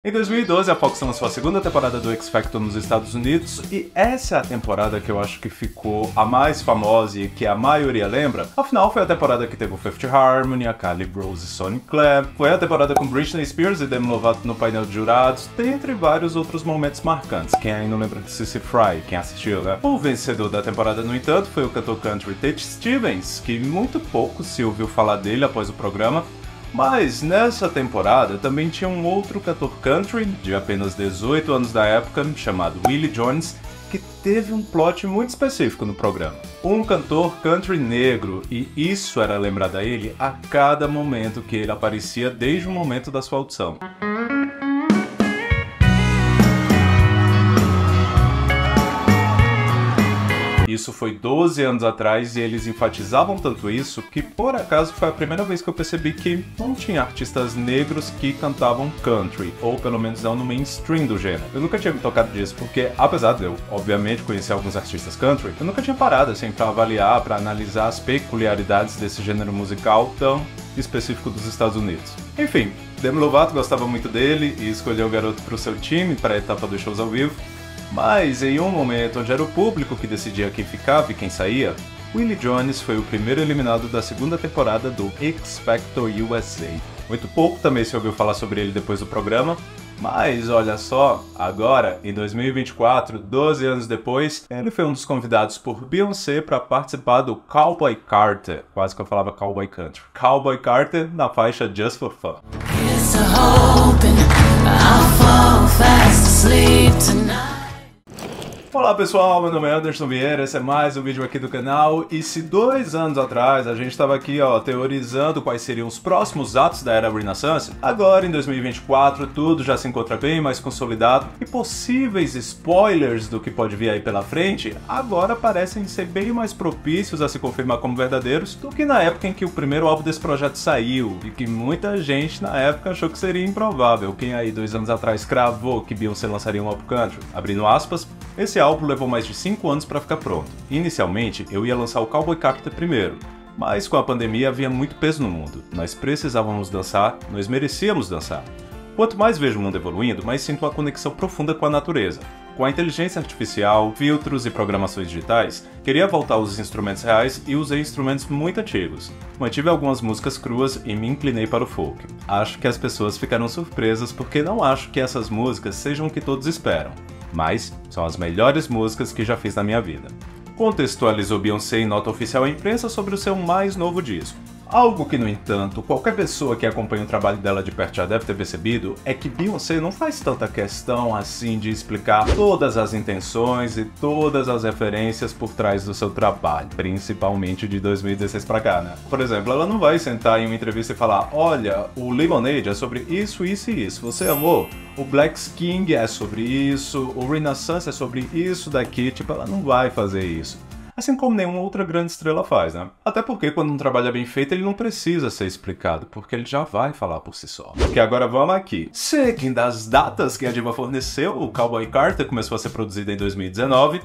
Em 2012, a Fox lançou a segunda temporada do X Factor nos Estados Unidos, e essa é a temporada que eu acho que ficou a mais famosa e que a maioria lembra. Afinal, foi a temporada que teve o Fifth Harmony, a Kelly Rose e Sonny Claire, foi a temporada com Britney Spears e Demi Lovato no painel de jurados, dentre vários outros momentos marcantes. Quem aí não lembra de Cissy Fry, quem assistiu, né? O vencedor da temporada, no entanto, foi o cantor country Tate Stevens, que muito pouco se ouviu falar dele após o programa. Mas nessa temporada também tinha um outro cantor country, de apenas 18 anos da época, chamado Willie Jones, que teve um plot muito específico no programa. Um cantor country negro, e isso era lembrado a ele a cada momento que ele aparecia desde o momento da sua audição. Isso foi 12 anos atrás e eles enfatizavam tanto isso que, por acaso, foi a primeira vez que eu percebi que não tinha artistas negros que cantavam country, ou pelo menos não no mainstream do gênero. Eu nunca tinha me tocado disso, porque apesar de eu, obviamente, conhecer alguns artistas country, eu nunca tinha parado assim pra avaliar, pra analisar as peculiaridades desse gênero musical tão específico dos Estados Unidos. Enfim, Demi Lovato gostava muito dele e escolheu o garoto pro seu time para a etapa dos shows ao vivo. Mas em um momento onde era o público que decidia quem ficava e quem saía, Willie Jones foi o primeiro eliminado da segunda temporada do X Factor USA. Muito pouco também se ouviu falar sobre ele depois do programa, mas olha só, agora, em 2024, 12 anos depois, ele foi um dos convidados por Beyoncé para participar do Cowboy Carter, quase que eu falava Cowboy Country, Cowboy Carter na faixa Just for Fun. Olá pessoal, meu nome é Anderson Vieira, esse é mais um vídeo aqui do canal, e se 2 anos atrás a gente estava aqui teorizando quais seriam os próximos atos da era Renaissance, agora em 2024 tudo já se encontra bem mais consolidado e possíveis spoilers do que pode vir aí pela frente agora parecem ser bem mais propícios a se confirmar como verdadeiros do que na época em que o primeiro álbum desse projeto saiu e que muita gente na época achou que seria improvável. Quem aí 2 anos atrás cravou que Beyoncé lançaria um álbum country? Abrindo aspas, esse álbum levou mais de 5 anos para ficar pronto. Inicialmente, eu ia lançar o Cowboy Carter primeiro, mas com a pandemia havia muito peso no mundo. Nós precisávamos dançar, nós merecíamos dançar. Quanto mais vejo o mundo evoluindo, mais sinto uma conexão profunda com a natureza. Com a inteligência artificial, filtros e programações digitais, queria voltar aos instrumentos reais e usei instrumentos muito antigos. Mantive algumas músicas cruas e me inclinei para o folk. Acho que as pessoas ficaram surpresas porque não acho que essas músicas sejam o que todos esperam. Mas são as melhores músicas que já fiz na minha vida. Contextualizou Beyoncé em nota oficial à imprensa sobre o seu mais novo disco. Algo que, no entanto, qualquer pessoa que acompanha o trabalho dela de perto já deve ter percebido é que Beyoncé não faz tanta questão assim de explicar todas as intenções e todas as referências por trás do seu trabalho, principalmente de 2016 pra cá, né? Por exemplo, ela não vai sentar em uma entrevista e falar: olha, o Lemonade é sobre isso, isso e isso, você amou? O Black King é sobre isso, o Renaissance é sobre isso daqui, tipo, ela não vai fazer isso. Assim como nenhuma outra grande estrela faz, né? Até porque quando um trabalho é bem feito, ele não precisa ser explicado, porque ele já vai falar por si só. Porque agora vamos aqui. Seguindo das datas que a diva forneceu, o Cowboy Carter começou a ser produzido em 2019,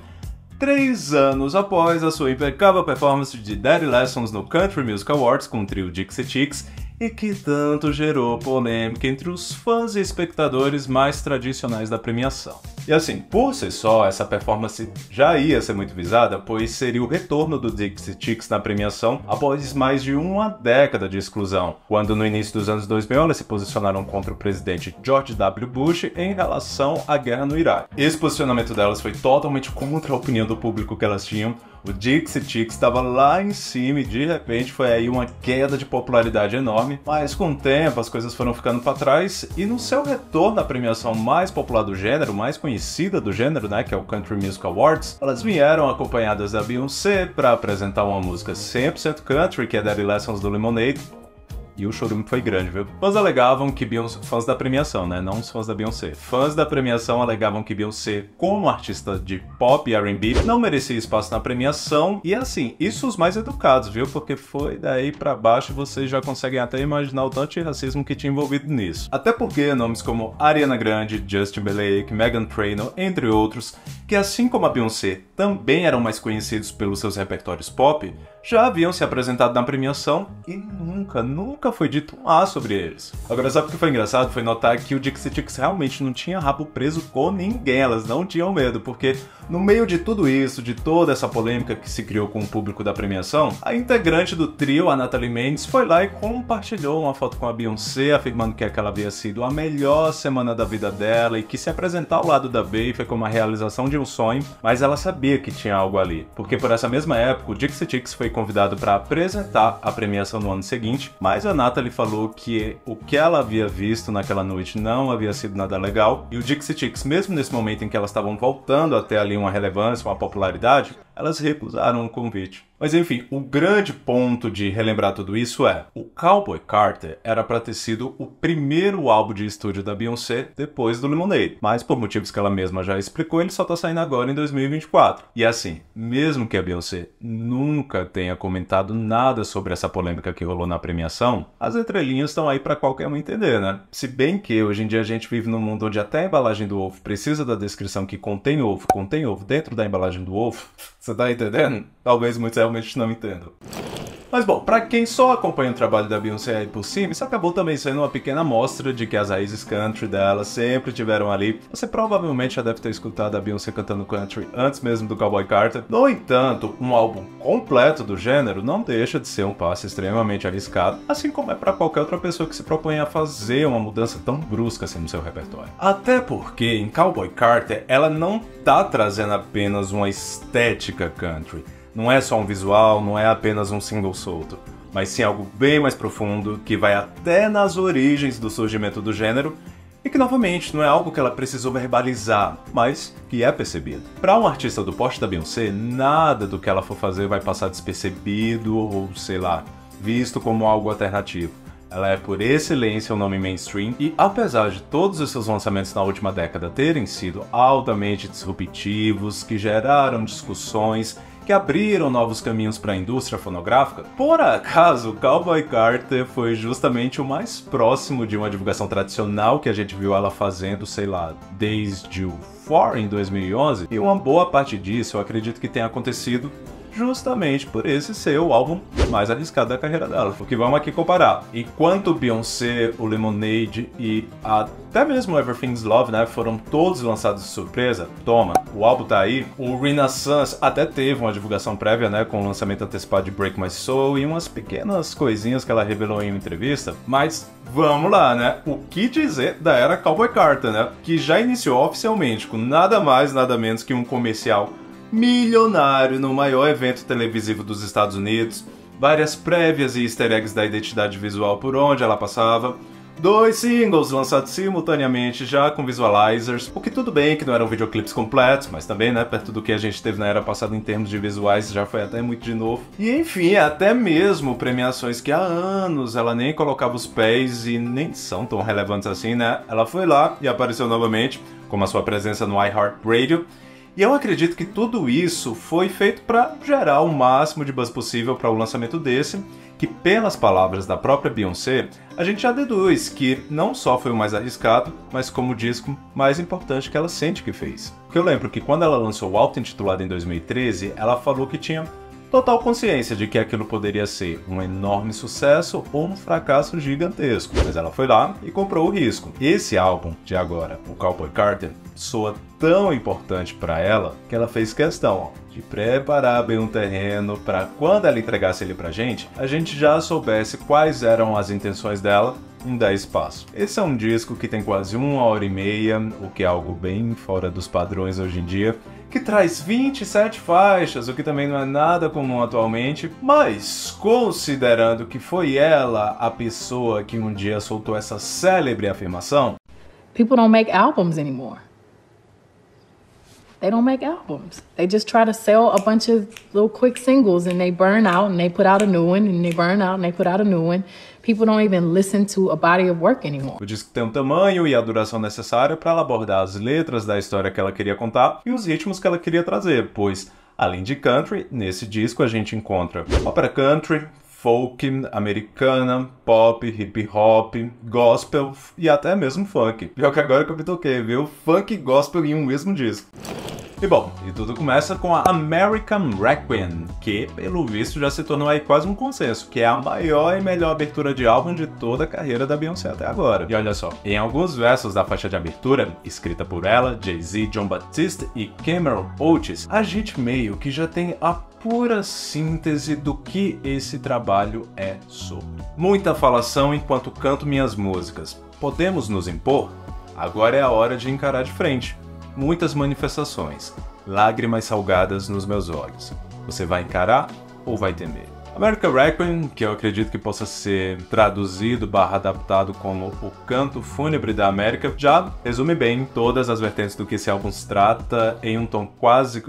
3 anos após a sua impecável performance de Daddy Lessons no Country Music Awards com o trio Dixie Chicks, e que tanto gerou polêmica entre os fãs e espectadores mais tradicionais da premiação. E assim, por si só, essa performance já ia ser muito visada, pois seria o retorno do Dixie Chicks na premiação após mais de uma década de exclusão, quando no início dos anos 2000 elas se posicionaram contra o presidente George W. Bush em relação à guerra no Iraque. Esse posicionamento delas foi totalmente contra a opinião do público que elas tinham. O Dixie Chicks estava lá em cima e de repente foi aí uma queda de popularidade enorme, mas com o tempo as coisas foram ficando para trás e no seu retorno à premiação mais popular do gênero, mais conhecida do gênero, né, que é o Country Music Awards, elas vieram acompanhadas da Beyoncé para apresentar uma música 100% country, que é Daddy Lessons do Lemonade. E o chorume foi grande, viu? Fãs alegavam que Beyoncé... Fãs da premiação, né? Não os fãs da Beyoncé. Fãs da premiação alegavam que Beyoncé, como artista de pop e R&B, não merecia espaço na premiação. E assim, isso os mais educados, viu? Porque foi daí pra baixo e vocês já conseguem até imaginar o tanto de racismo que tinha envolvido nisso. Até porque nomes como Ariana Grande, Justin Timberlake, Meghan Trainor, entre outros, que assim como a Beyoncé também eram mais conhecidos pelos seus repertórios pop, já haviam se apresentado na premiação e nunca nunca foi dito um A sobre eles. Agora, sabe o que foi engraçado? Foi notar que o Dixie Chicks realmente não tinha rabo preso com ninguém, elas não tinham medo, porque no meio de tudo isso, de toda essa polêmica que se criou com o público da premiação, a integrante do trio, a Natalie Mendes, foi lá e compartilhou uma foto com a Beyoncé, afirmando que aquela havia sido a melhor semana da vida dela e que se apresentar ao lado da Bey foi como a realização de um sonho, mas ela sabia que tinha algo ali, porque por essa mesma época o Dixie Chicks foi convidado para apresentar a premiação no ano seguinte, mas a Natalie falou que o que ela havia visto naquela noite não havia sido nada legal, e o Dixie Chicks, mesmo nesse momento em que elas estavam voltando até ali uma relevância, uma popularidade, elas recusaram o convite. Mas enfim, o grande ponto de relembrar tudo isso é: o Cowboy Carter era para ter sido o primeiro álbum de estúdio da Beyoncé depois do Lemonade, mas por motivos que ela mesma já explicou, ele só tá saindo agora em 2024. E assim, mesmo que a Beyoncé nunca tenha comentado nada sobre essa polêmica que rolou na premiação, as entrelinhas estão aí para qualquer um entender, né? Se bem que hoje em dia a gente vive num mundo onde até a embalagem do ovo precisa da descrição que contém ovo dentro da embalagem do ovo. Você tá entendendo? Talvez muitos realmente não entendam. Mas bom, pra quem só acompanha o trabalho da Beyoncé aí por cima, isso acabou também sendo uma pequena amostra de que as raízes country dela sempre tiveram ali. Você provavelmente já deve ter escutado a Beyoncé cantando country antes mesmo do Cowboy Carter. No entanto, um álbum completo do gênero não deixa de ser um passo extremamente arriscado, assim como é pra qualquer outra pessoa que se propõe a fazer uma mudança tão brusca assim no seu repertório. Até porque em Cowboy Carter ela não tá trazendo apenas uma estética country. Não é só um visual, não é apenas um single solto, mas sim algo bem mais profundo, que vai até nas origens do surgimento do gênero, e que novamente não é algo que ela precisou verbalizar, mas que é percebido. Para um artista do porte da Beyoncé, nada do que ela for fazer vai passar despercebido ou, sei lá, visto como algo alternativo. Ela é por excelência um nome mainstream e, apesar de todos os seus lançamentos na última década terem sido altamente disruptivos, que geraram discussões, que abriram novos caminhos para a indústria fonográfica, por acaso Cowboy Carter foi justamente o mais próximo de uma divulgação tradicional que a gente viu ela fazendo, sei lá, desde o For em 2011, e uma boa parte disso eu acredito que tenha acontecido justamente por esse ser o álbum mais arriscado da carreira dela. Porque vamos aqui comparar. Enquanto Beyoncé, o Lemonade e até mesmo Everything's Love, né, foram todos lançados de surpresa, toma, o álbum tá aí. O Renaissance até teve uma divulgação prévia, né, com o lançamento antecipado de Break My Soul e umas pequenas coisinhas que ela revelou em uma entrevista, mas vamos lá, né? O que dizer da era Cowboy Carter, né? Que já iniciou oficialmente com nada mais, nada menos que um comercial milionário no maior evento televisivo dos Estados Unidos, várias prévias e easter eggs da identidade visual por onde ela passava, 2 singles lançados simultaneamente já com visualizers, o que tudo bem que não eram videoclipes completos, mas também, né, perto do que a gente teve na era passada em termos de visuais, já foi até muito de novo. E enfim, até mesmo premiações que há anos ela nem colocava os pés e nem são tão relevantes assim, né? Ela foi lá e apareceu novamente, como a sua presença no iHeartRadio. E eu acredito que tudo isso foi feito para gerar o máximo de buzz possível para o lançamento desse, que pelas palavras da própria Beyoncé, a gente já deduz que não só foi o mais arriscado, mas como o disco mais importante que ela sente que fez. Porque eu lembro que quando ela lançou o álbum intitulado em 2013, ela falou que tinha total consciência de que aquilo poderia ser um enorme sucesso ou um fracasso gigantesco, mas ela foi lá e comprou o risco. Esse álbum de agora, o Cowboy Carter, soa tão importante para ela que ela fez questão de preparar bem um terreno para quando ela entregasse ele pra gente, a gente já soubesse quais eram as intenções dela em 10 passos. Esse é um disco que tem quase 1h30, o que é algo bem fora dos padrões hoje em dia, que traz 27 faixas, o que também não é nada comum atualmente, mas considerando que foi ela a pessoa que um dia soltou essa célebre afirmação: People don't make albums anymore. They don't make albums. They just try to sell a bunch of little quick singles and they burn out and they put out a new one and they burn out and they put out a new one. People don't even listen to a body of work anymore. O disco tem um tamanho e a duração necessária para ela abordar as letras da história que ela queria contar e os ritmos que ela queria trazer, pois, além de country, nesse disco a gente encontra ópera country, folk, americana, pop, hip hop, gospel e até mesmo funk. Pior que agora que eu me toquei, viu? Funk e gospel em um mesmo disco. E bom, e tudo começa com a American Requiem, que pelo visto já se tornou aí quase um consenso, que é a maior e melhor abertura de álbum de toda a carreira da Beyoncé até agora. E olha só, em alguns versos da faixa de abertura, escrita por ela, Jay-Z, Jon Batiste e Cameron Oates, a gente meio que já tem a pura síntese do que esse trabalho é sobre. Muita falação enquanto canto minhas músicas. Podemos nos impor? Agora é a hora de encarar de frente. Muitas manifestações, lágrimas salgadas nos meus olhos. Você vai encarar ou vai temer? American Requiem, que eu acredito que possa ser traduzido / adaptado como O Canto Fúnebre da América, já resume bem todas as vertentes do que esse álbum se trata em um tom quase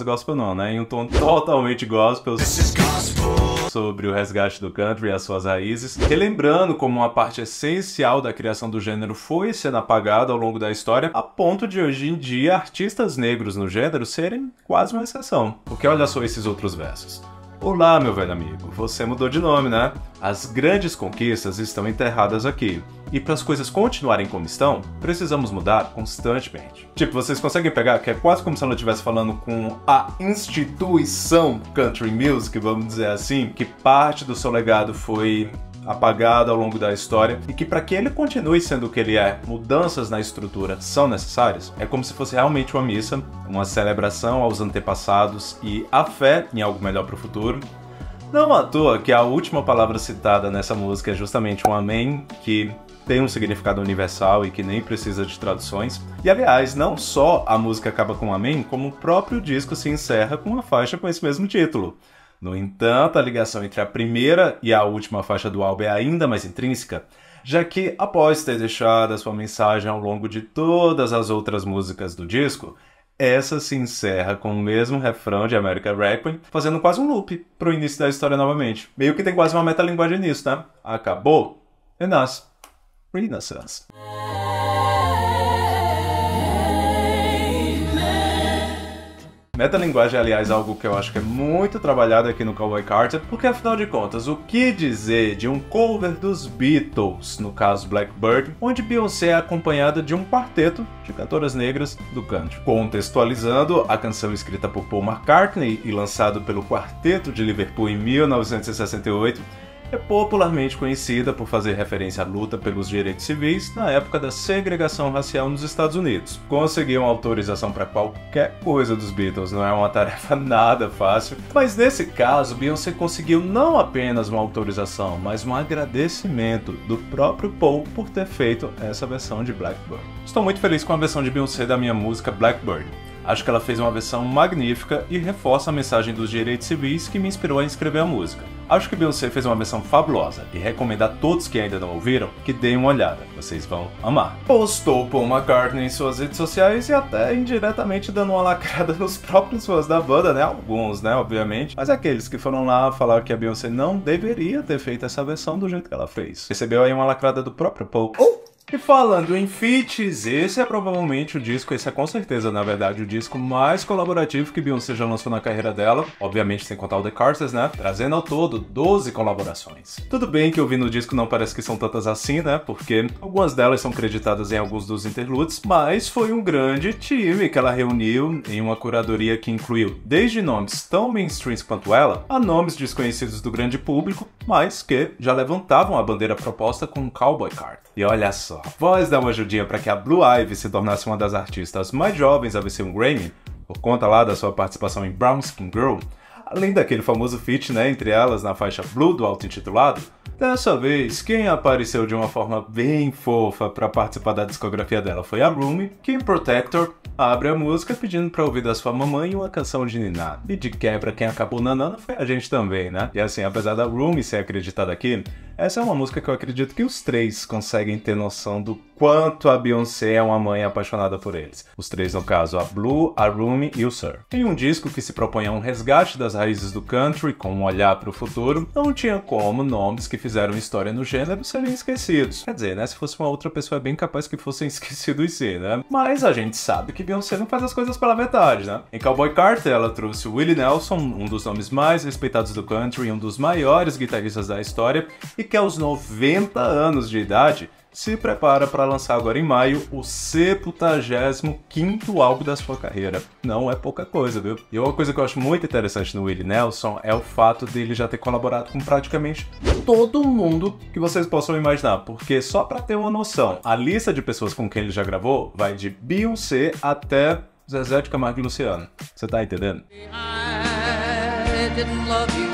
gospel não, né? Em um tom totalmente gospel. Sobre o resgate do country e as suas raízes, relembrando como uma parte essencial da criação do gênero foi sendo apagada ao longo da história, a ponto de hoje em dia artistas negros no gênero serem quase uma exceção. Porque olha só esses outros versos. Olá, meu velho amigo, você mudou de nome, né? As grandes conquistas estão enterradas aqui. E para as coisas continuarem como estão, precisamos mudar constantemente. Tipo, vocês conseguem pegar que é quase como se ela estivesse falando com a instituição country music, vamos dizer assim, que parte do seu legado foi apagado ao longo da história e que para que ele continue sendo o que ele é, mudanças na estrutura são necessárias. É como se fosse realmente uma missa, uma celebração aos antepassados e a fé em algo melhor para o futuro. Não à toa que a última palavra citada nessa música é justamente um amém, que tem um significado universal e que nem precisa de traduções. E aliás, não só a música acaba com um amém, como o próprio disco se encerra com uma faixa com esse mesmo título. No entanto, a ligação entre a primeira e a última faixa do álbum é ainda mais intrínseca, já que, após ter deixado a sua mensagem ao longo de todas as outras músicas do disco, essa se encerra com o mesmo refrão de American Requiem, fazendo quase um loop pro início da história novamente. Meio que tem quase uma metalinguagem nisso, né? Acabou, renasce. Renaissance. Metalinguagem, aliás, é algo que eu acho que é muito trabalhado aqui no Cowboy Carter, porque afinal de contas, o que dizer de um cover dos Beatles, no caso Blackbird, onde Beyoncé é acompanhada de um quarteto de cantoras negras do country. Contextualizando, a canção escrita por Paul McCartney e lançado pelo Quarteto de Liverpool em 1968, é popularmente conhecida por fazer referência à luta pelos direitos civis na época da segregação racial nos Estados Unidos. Conseguir uma autorização para qualquer coisa dos Beatles não é uma tarefa nada fácil, mas nesse caso Beyoncé conseguiu não apenas uma autorização, mas um agradecimento do próprio Paul por ter feito essa versão de Blackbird. Estou muito feliz com a versão de Beyoncé da minha música Blackbird. Acho que ela fez uma versão magnífica e reforça a mensagem dos direitos civis que me inspirou a escrever a música. Acho que Beyoncé fez uma versão fabulosa e recomendo a todos que ainda não ouviram que deem uma olhada, vocês vão amar. Postou Paul McCartney em suas redes sociais e até indiretamente dando uma lacrada nos próprios fãs da banda, né? Alguns, né, obviamente, mas aqueles que foram lá falar que a Beyoncé não deveria ter feito essa versão do jeito que ela fez. Recebeu aí uma lacrada do próprio Paul. E falando em feats, esse é provavelmente o disco, esse é com certeza, na verdade, o disco mais colaborativo que Beyoncé já lançou na carreira dela, obviamente sem contar o The Carters, né, trazendo ao todo 12 colaborações. Tudo bem que ouvindo o disco não parece que são tantas assim, né, porque algumas delas são creditadas em alguns dos interludes, mas foi um grande time que ela reuniu em uma curadoria que incluiu desde nomes tão mainstreams quanto ela, a nomes desconhecidos do grande público, mas que já levantavam a bandeira proposta com um Cowboy Carter. E olha só, após dar uma ajudinha para que a Blue Ivy se tornasse uma das artistas mais jovens a vencer um Grammy, por conta lá da sua participação em Brown Skin Girl, além daquele famoso feat, né, entre elas na faixa Blue do auto-intitulado, dessa vez quem apareceu de uma forma bem fofa para participar da discografia dela foi a Rumi, que em Protector abre a música pedindo pra ouvir da sua mamãe uma canção de ninar. E de quebra, quem acabou nanando foi a gente também, né? E assim, apesar da Rumi ser acreditada aqui, essa é uma música que eu acredito que os três conseguem ter noção do quanto a Beyoncé é uma mãe apaixonada por eles. Os três, no caso, a Blue, a Rumi e o Sir. Em um disco que se propõe a um resgate das raízes do country com um olhar para o futuro, não tinha como nomes que fizeram história no gênero serem esquecidos. Quer dizer, né, se fosse uma outra pessoa é bem capaz que fossem esquecidos sim, né? Mas a gente sabe que Beyoncé não faz as coisas pela metade, né? Em Cowboy Carter, ela trouxe o Willie Nelson, um dos nomes mais respeitados do country e um dos maiores guitarristas da história, e que aos 90 anos de idade se prepara para lançar agora em maio o 75º álbum da sua carreira. Não é pouca coisa, viu? E uma coisa que eu acho muito interessante no Willie Nelson é o fato dele já ter colaborado com praticamente todo mundo que vocês possam imaginar, porque só para ter uma noção, a lista de pessoas com quem ele já gravou vai de Beyoncé até Zezé de Camargo e Luciano. Você tá entendendo? I didn't love you.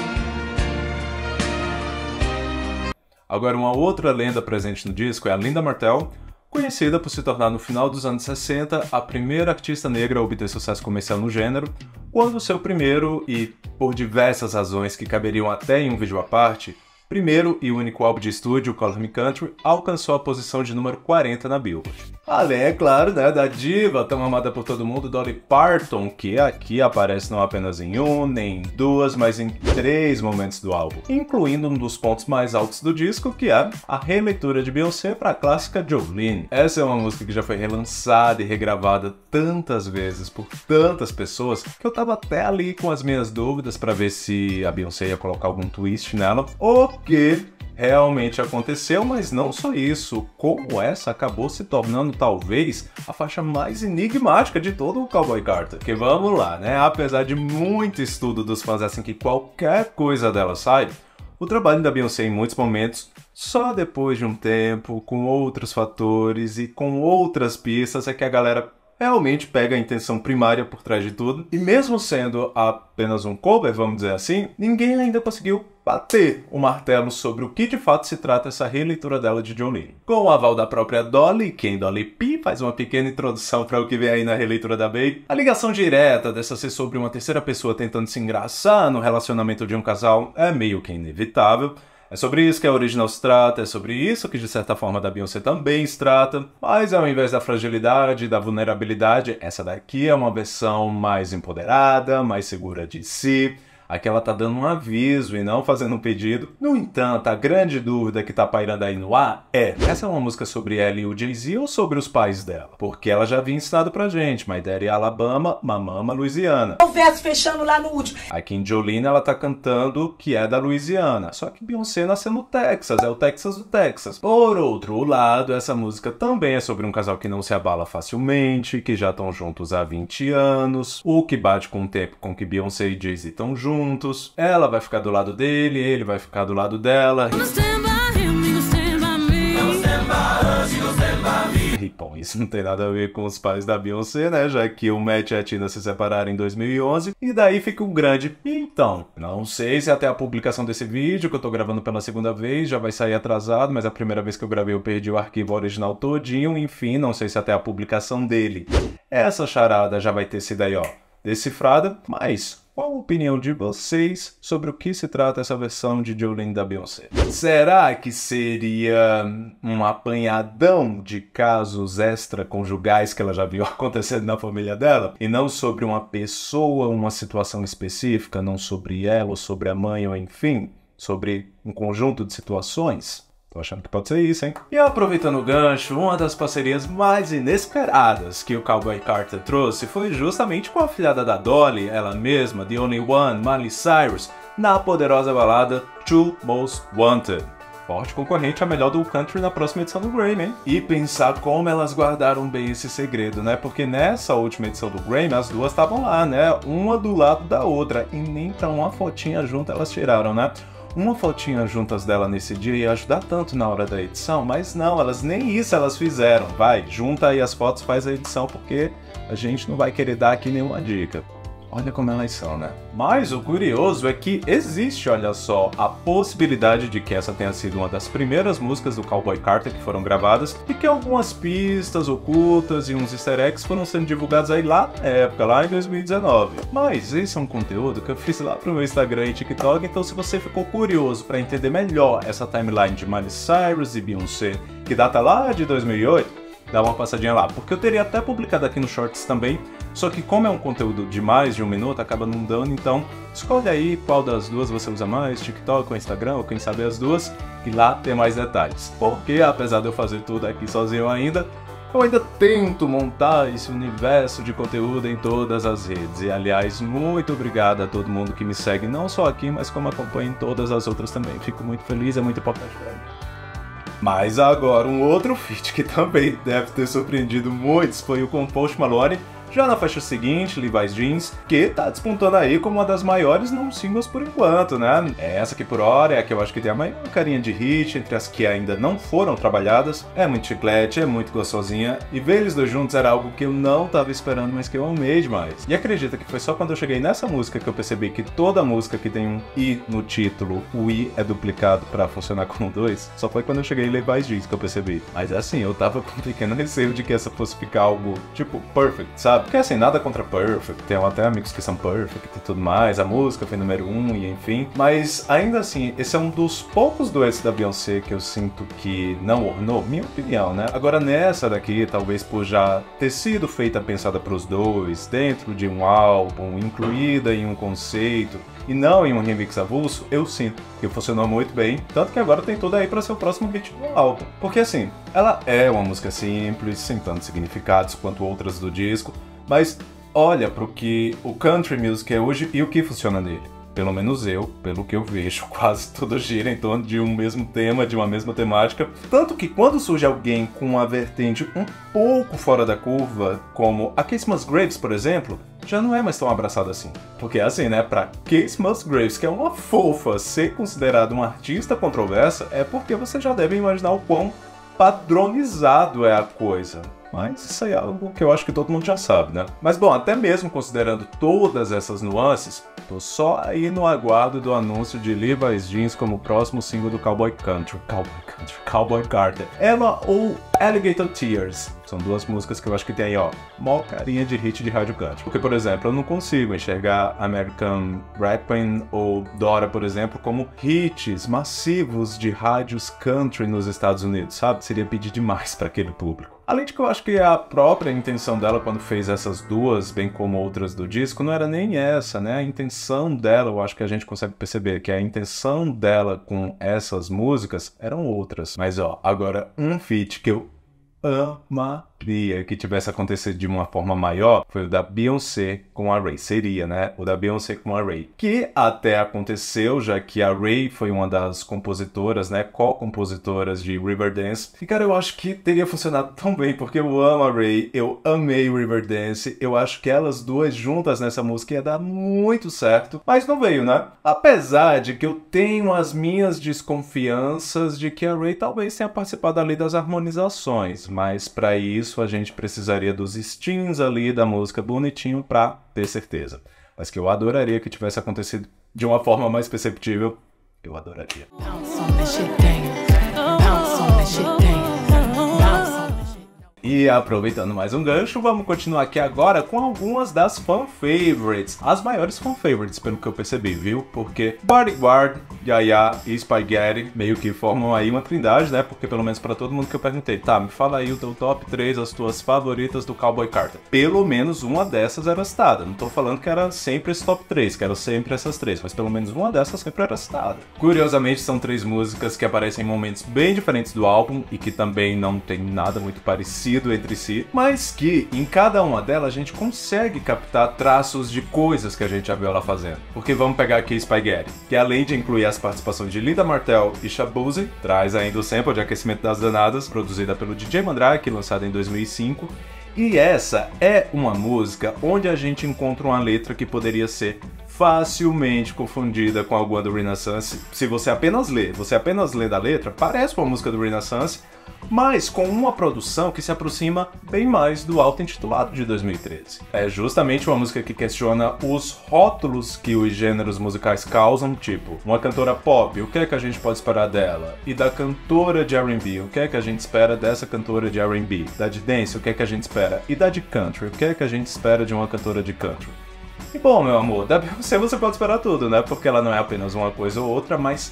Agora, uma outra lenda presente no disco é a Linda Martell, conhecida por se tornar no final dos anos 60 a primeira artista negra a obter sucesso comercial no gênero, quando seu primeiro, e por diversas razões que caberiam até em um vídeo à parte, primeiro e único álbum de estúdio, Color Me Country, alcançou a posição de número 40 na Billboard. Além, é claro, né, da diva tão amada por todo mundo, Dolly Parton, que aqui aparece não apenas em um, nem em duas, mas em 3 momentos do álbum, incluindo um dos pontos mais altos do disco, que é a releitura de Beyoncé para a clássica Jolene. Essa é uma música que já foi relançada e regravada tantas vezes por tantas pessoas que eu tava até ali com as minhas dúvidas para ver se a Beyoncé ia colocar algum twist nela, o que realmente aconteceu, mas não só isso, como essa acabou se tornando talvez a faixa mais enigmática de todo o Cowboy Carter. Que vamos lá, né? Apesar de muito estudo dos fãs assim que qualquer coisa dela sai, o trabalho da Beyoncé em muitos momentos, só depois de um tempo, com outros fatores e com outras pistas, é que a galera realmente pega a intenção primária por trás de tudo, e mesmo sendo apenas um cover, vamos dizer assim, ninguém ainda conseguiu bater o martelo sobre o que de fato se trata essa releitura dela de Jolene. Com o aval da própria Dolly, quem Dolly P faz uma pequena introdução para o que vem aí na releitura da Baby, a ligação direta dessa ser sobre uma terceira pessoa tentando se engraçar no relacionamento de um casal é meio que inevitável. É sobre isso que a original se trata, é sobre isso que de certa forma da Beyoncé também se trata, mas ao invés da fragilidade e da vulnerabilidade, essa daqui é uma versão mais empoderada, mais segura de si. Aqui ela tá dando um aviso e não fazendo um pedido. No entanto, a grande dúvida que tá pairando aí no ar é: essa é uma música sobre ela e o Jay-Z ou sobre os pais dela? Porque ela já havia ensinado pra gente, My Daddy Alabama, Mamama Louisiana. O verso fechando lá no último. Aqui em Jolene ela tá cantando que é da Louisiana, só que Beyoncé nasceu no Texas, é o Texas do Texas. Por outro lado, essa música também é sobre um casal que não se abala facilmente, que já estão juntos há 20 anos, o que bate com o tempo com que Beyoncé e Jay-Z estão juntos. Ela vai ficar do lado dele, ele vai ficar do lado dela. E bom, isso não tem nada a ver com os pais da Beyoncé, né? Já que o Matt e a Tina se separaram em 2011. E daí fica um grande então. Não sei se até a publicação desse vídeo, que eu tô gravando pela segunda vez, já vai sair atrasado, mas a primeira vez que eu gravei eu perdi o arquivo original todinho. Enfim, não sei se até a publicação dele essa charada já vai ter sido aí, ó, decifrada, mas qual a opinião de vocês sobre o que se trata essa versão de Jolene da Beyoncé? Será que seria um apanhadão de casos extraconjugais que ela já viu acontecendo na família dela? E não sobre uma pessoa, uma situação específica, não sobre ela, ou sobre a mãe, ou enfim, sobre um conjunto de situações? Tô achando que pode ser isso, hein? E aproveitando o gancho, uma das parcerias mais inesperadas que o Cowboy Carter trouxe foi justamente com a afilhada da Dolly, ela mesma, The Only One, Miley Cyrus, na poderosa balada Two Most Wanted. Forte concorrente a melhor do country na próxima edição do Grammy, hein? E pensar como elas guardaram bem esse segredo, né? Porque nessa última edição do Grammy, as duas estavam lá, né? Uma do lado da outra, e nem pra uma fotinha junto elas tiraram, né? Uma fotinha juntas dela nesse dia ia ajudar tanto na hora da edição, mas não, elas nem isso elas fizeram. Vai, junta aí as fotos, faz a edição, porque a gente não vai querer dar aqui nenhuma dica. Olha como elas são, né? Mas o curioso é que existe, olha só, a possibilidade de que essa tenha sido uma das primeiras músicas do Cowboy Carter que foram gravadas e que algumas pistas ocultas e uns easter eggs foram sendo divulgados aí lá na época, lá em 2019. Mas esse é um conteúdo que eu fiz lá pro meu Instagram e TikTok, então se você ficou curioso para entender melhor essa timeline de Miley Cyrus e Beyoncé, que data lá de 2008, dá uma passadinha lá, porque eu teria até publicado aqui no Shorts também, só que como é um conteúdo de mais de 1 minuto, acaba não dando, então escolhe aí qual das duas você usa mais, TikTok ou Instagram, ou quem sabe as duas, e lá tem mais detalhes. Porque apesar de eu fazer tudo aqui sozinho ainda, eu ainda tento montar esse universo de conteúdo em todas as redes. E aliás, muito obrigado a todo mundo que me segue, não só aqui, mas como acompanha em todas as outras também. Fico muito feliz, é muito importante pra mim. Mas agora, um outro feat que também deve ter surpreendido muitos foi o com Post Malone, já na faixa seguinte, Levi's Jeans, que tá despontando aí como uma das maiores não singles por enquanto, né? É essa que por hora é a que eu acho que tem a maior carinha de hit entre as que ainda não foram trabalhadas. É muito chiclete, é muito gostosinha, e ver eles dois juntos era algo que eu não tava esperando, mas que eu amei demais. E acredita que foi só quando eu cheguei nessa música que eu percebi que toda música que tem um I no título, o I é duplicado pra funcionar como dois. Só foi quando eu cheguei em Levi's Jeans que eu percebi. Mas assim, eu tava com um pequeno receio de que essa fosse ficar algo tipo perfect, sabe? Porque assim, nada contra Perfect, tem até amigos que são Perfect e tudo mais, a música foi número 1 e enfim, mas ainda assim, esse é um dos poucos duetos da Beyoncé que eu sinto que não ornou, minha opinião, né? Agora nessa daqui, talvez por já ter sido feita pensada pros dois, dentro de um álbum, incluída em um conceito, e não em um remix avulso, eu sinto que funcionou muito bem, tanto que agora tem tudo aí para ser o próximo hit do álbum. Porque assim, ela é uma música simples, sem tantos significados quanto outras do disco, mas olha pro que o country music é hoje e o que funciona nele. Pelo menos eu, pelo que eu vejo, quase tudo gira em torno de um mesmo tema, de uma mesma temática. Tanto que quando surge alguém com uma vertente um pouco fora da curva, como a Kacey Musgraves, por exemplo, já não é mais tão abraçado assim. Porque assim, né, pra Kacey Musgraves, que é uma fofa, ser considerada uma artista controversa, é porque você já deve imaginar o quão padronizado é a coisa. Mas isso aí é algo que eu acho que todo mundo já sabe, né? Mas bom, até mesmo considerando todas essas nuances, tô só aí no aguardo do anúncio de Levi's Jeans como próximo single do Cowboy Carter. Ela ou Alligator Tears. São duas músicas que eu acho que tem aí, ó, mó carinha de hit de rádio country. Porque, por exemplo, eu não consigo enxergar American Rapping ou Dora, por exemplo, como hits massivos de rádios country nos Estados Unidos, sabe? Seria pedir demais para aquele público. Além de que eu acho que a própria intenção dela quando fez essas duas, bem como outras do disco, não era nem essa, né? A intenção dela, eu acho que a gente consegue perceber que a intenção dela com essas músicas eram outras. Mas ó, agora um feat que eu amaria que tivesse acontecido de uma forma maior foi o da Beyoncé com a Ray. Seria, né? O da Beyoncé com a Ray. Que até aconteceu, já que a Ray foi uma das compositoras, né? Co-compositoras de Riverdance. E, cara, eu acho que teria funcionado tão bem, porque eu amo a Ray, eu amei Riverdance, eu acho que elas duas juntas nessa música ia dar muito certo, mas não veio, né? Apesar de que eu tenho as minhas desconfianças de que a Ray talvez tenha participado ali das harmonizações, mas para isso a gente precisaria dos strings ali da música bonitinho para ter certeza. Mas que eu adoraria que tivesse acontecido de uma forma mais perceptível, eu adoraria. E aproveitando mais um gancho, vamos continuar aqui agora com algumas das fan favorites. As maiores fan favorites, pelo que eu percebi, viu? Porque Bodyguard, Yaya e Spaghetti meio que formam aí uma trindade, né? Porque pelo menos pra todo mundo que eu perguntei, tá, me fala aí o teu top 3, as tuas favoritas do Cowboy Carter. Pelo menos uma dessas era citada. Não tô falando que era sempre esse top 3, que eram sempre essas três, mas pelo menos uma dessas sempre era citada. Curiosamente, são três músicas que aparecem em momentos bem diferentes do álbum e que também não tem nada muito parecido entre si, mas que em cada uma delas a gente consegue captar traços de coisas que a gente já viu ela fazendo. Porque vamos pegar aqui Spaghetti, que além de incluir as participações de Linda Martell e Shabuzi, traz ainda o sample de Aquecimento das Danadas, produzida pelo DJ Mandrake, lançada em 2005, e essa é uma música onde a gente encontra uma letra que poderia ser facilmente confundida com alguma do Renaissance. Se você apenas lê da letra, parece uma música do Renaissance, mas com uma produção que se aproxima bem mais do auto-intitulado de 2013. É justamente uma música que questiona os rótulos que os gêneros musicais causam, tipo, uma cantora pop, o que é que a gente pode esperar dela? E da cantora de R&B, o que é que a gente espera dessa cantora de R&B? Da de dance, o que é que a gente espera? E da de country, o que é que a gente espera de uma cantora de country? E bom, meu amor, da Beyoncé você pode esperar tudo, né? Porque ela não é apenas uma coisa ou outra, mas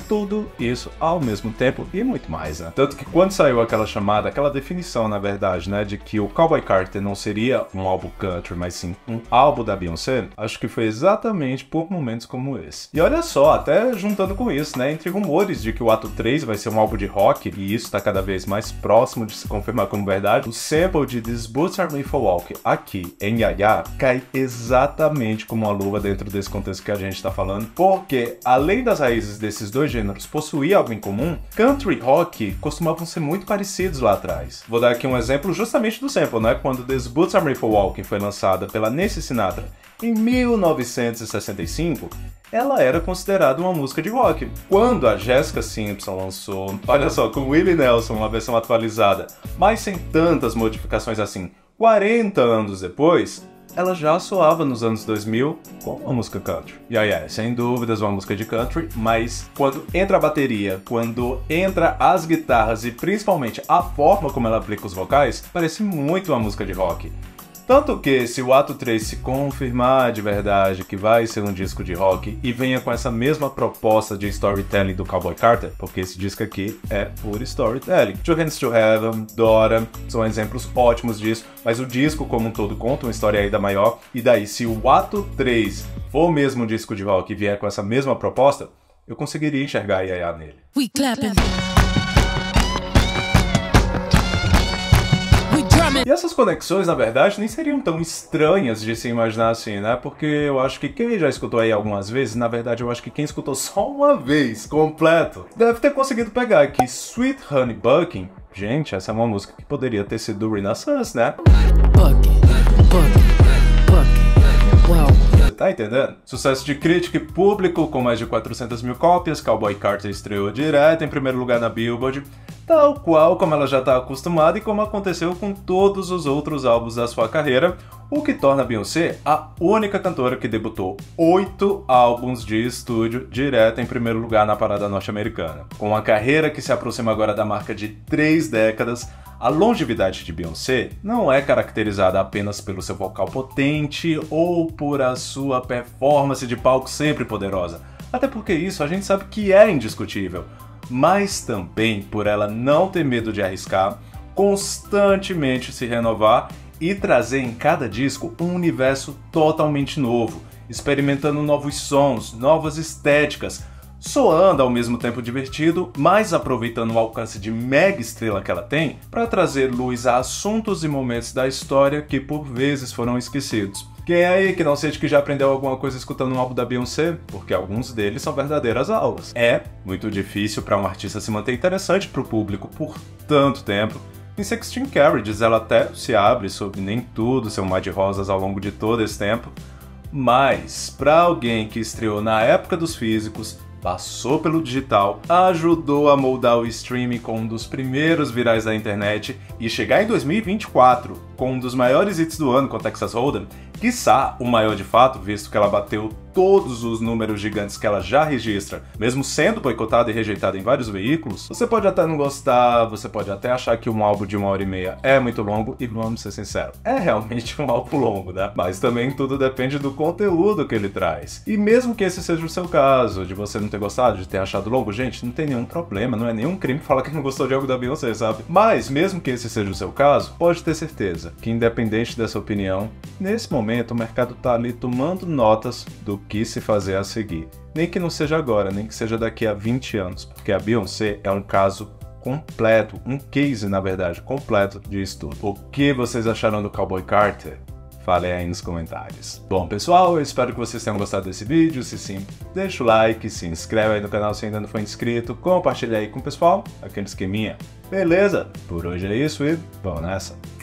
tudo isso ao mesmo tempo e muito mais, né? Tanto que quando saiu aquela chamada, aquela definição, na verdade, né, de que o Cowboy Carter não seria um álbum country, mas sim um álbum da Beyoncé, acho que foi exatamente por momentos como esse. E olha só, até juntando com isso, né, entre rumores de que o Ato 3 vai ser um álbum de rock, e isso tá cada vez mais próximo de se confirmar como verdade, o sample de These Boots Are Made For Walk aqui em Yaya cai exatamente como uma luva dentro desse contexto que a gente tá falando, porque além das raízes desses dois dois gêneros possuíam algo em comum, country e rock costumavam ser muito parecidos lá atrás. Vou dar aqui um exemplo justamente do sample, né? Quando These Boots Are Made for Walking foi lançada pela Nancy Sinatra em 1965, ela era considerada uma música de rock. Quando a Jessica Simpson lançou, olha só, com Willie Nelson, uma versão atualizada, mas sem tantas modificações assim, 40 anos depois, ela já soava nos anos 2000 com uma música country. E aí sem dúvidas uma música de country, mas quando entra a bateria, quando entra as guitarras e principalmente a forma como ela aplica os vocais, parece muito uma música de rock. Tanto que, se o ato 3 se confirmar de verdade que vai ser um disco de rock e venha com essa mesma proposta de storytelling do Cowboy Carter, porque esse disco aqui é puro storytelling. Two Hands to Heaven, Dora, são exemplos ótimos disso, mas o disco como um todo conta uma história ainda maior, e daí, se o ato 3 for mesmo um disco de rock e vier com essa mesma proposta, eu conseguiria enxergar a Yaya nele. We clapping. E essas conexões, na verdade, nem seriam tão estranhas de se imaginar assim, né? Porque eu acho que quem já escutou aí algumas vezes, na verdade eu acho que quem escutou só uma vez, completo, deve ter conseguido pegar que Sweet Honey Bucking, gente, essa é uma música que poderia ter sido do Renaissance, né? Você tá entendendo? Sucesso de crítica e público, com mais de 400 mil cópias, Cowboy Carter estreou direto em primeiro lugar na Billboard, tal qual como ela já está acostumada e como aconteceu com todos os outros álbuns da sua carreira, o que torna Beyoncé a única cantora que debutou 8 álbuns de estúdio direto em primeiro lugar na parada norte-americana. Com uma carreira que se aproxima agora da marca de 3 décadas, a longevidade de Beyoncé não é caracterizada apenas pelo seu vocal potente ou por a sua performance de palco sempre poderosa, até porque isso a gente sabe que é indiscutível, mas também por ela não ter medo de arriscar, constantemente se renovar e trazer em cada disco um universo totalmente novo, experimentando novos sons, novas estéticas, soando ao mesmo tempo divertido, mas aproveitando o alcance de mega estrela que ela tem para trazer luz a assuntos e momentos da história que por vezes foram esquecidos. Quem aí que não sente que já aprendeu alguma coisa escutando um álbum da Beyoncé? Porque alguns deles são verdadeiras aulas. É muito difícil para um artista se manter interessante para o público por tanto tempo. Em 16 Carriages ela até se abre sobre nem tudo ser um mar de rosas ao longo de todo esse tempo, mas para alguém que estreou na época dos físicos, passou pelo digital, ajudou a moldar o streaming com um dos primeiros virais da internet e chegar em 2024 com um dos maiores hits do ano com Texas Hold'em, quiçá o maior de fato, visto que ela bateu todos os números gigantes que ela já registra, mesmo sendo boicotada e rejeitada em vários veículos. Você pode até não gostar, você pode até achar que um álbum de 1h30 é muito longo, e vamos ser sinceros, é realmente um álbum longo, né? Mas também tudo depende do conteúdo que ele traz. E mesmo que esse seja o seu caso, de você não ter gostado, de ter achado longo, gente, não tem nenhum problema, não é nenhum crime falar que não gostou de algo da Beyoncé, sabe? Mas, mesmo que esse seja o seu caso, pode ter certeza que, independente dessa opinião, nesse momento o mercado tá ali tomando notas do que se fazer a seguir. Nem que não seja agora, nem que seja daqui a 20 anos, porque a Beyoncé é um caso completo, um case, na verdade, completo de estudo. O que vocês acharam do Cowboy Carter? Falem aí nos comentários. Bom, pessoal, eu espero que vocês tenham gostado desse vídeo. Se sim, deixa o like, se inscreve aí no canal se ainda não for inscrito, compartilha aí com o pessoal, aquele esqueminha. Beleza? Por hoje é isso e vamos nessa!